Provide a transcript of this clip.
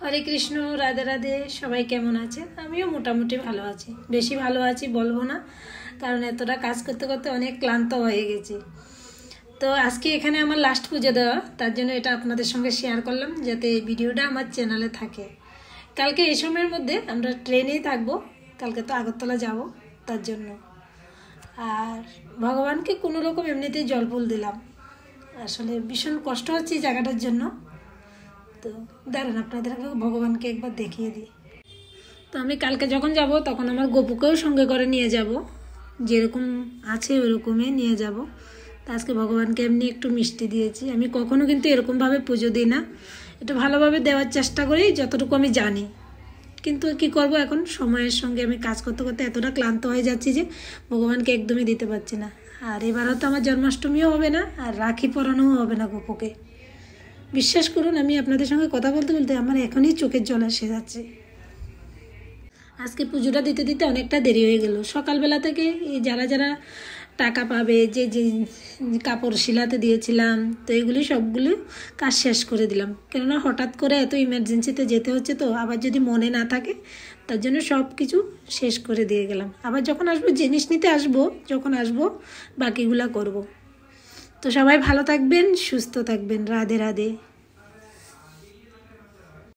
হরে কৃষ্ণ, রাধে রাধে। সবাই কেমন আছেন? আমিও মোটামুটি ভালো আছি, বেশি ভালো আছি বলবো না, কারণ এতটা কাজ করতে করতে অনেক ক্লান্ত হয়ে গেছি। তো আজকে এখানে আমার লাস্ট পুজো দেওয়া, তার জন্য এটা আপনাদের সঙ্গে শেয়ার করলাম, যাতে এই ভিডিওটা আমার চ্যানেলে থাকে। কালকে এই সময়ের মধ্যে আমরা ট্রেনেই থাকবো, কালকে তো আগরতলা যাব, তার জন্য। আর ভগবানকে কোনো রকম এমনিতেই জল ফুল দিলাম, আসলে ভীষণ কষ্ট হচ্ছে এই জায়গাটার জন্য। তো দাঁড়ান আপনাদের ভগবানকে একবার দেখিয়ে দিই। তো আমি কালকে যখন যাব তখন আমার গপুকেও সঙ্গে করে নিয়ে যাব, যেরকম আছে ওরকমই নিয়ে যাব। তো আজকে ভগবানকে এমনি একটু মিষ্টি দিয়েছি। আমি কখনো কিন্তু এরকমভাবে পুজো দিই না, একটু ভালোভাবে দেওয়ার চেষ্টা করি যতটুকু আমি জানি। কিন্তু কি করব, এখন সময়ের সঙ্গে আমি কাজ করতে করতে এতটা ক্লান্ত হয়ে যাচ্ছি যে ভগবানকে একদমই দিতে পারছি না। আর এবারও তো আমার জন্মাষ্টমীও হবে না, আর রাখি পরানোও হবে না গপুকে। বিশ্বাস করুন, আমি আপনাদের সঙ্গে কথা বলতে বলতে আমার এখনই চোখের জল এসে যাচ্ছে। আজকে পুজোটা দিতে দিতে অনেকটা দেরি হয়ে গেল। সকালবেলা থেকে যারা যারা টাকা পাবে, যে যে কাপড় শিলাতে দিয়েছিলাম, তো এগুলি সবগুলো কাজ শেষ করে দিলাম। কেননা হঠাৎ করে এত ইমার্জেন্সিতে যেতে হচ্ছে, তো আবার যদি মনে না থাকে, তার জন্য সব কিছু শেষ করে দিয়ে গেলাম। আবার যখন আসবো, জিনিস নিতে আসবো, যখন আসবো বাকিগুলা করব। তো সবাই ভালো থাকবেন, সুস্থ থাকবেন। রাধে রাধে।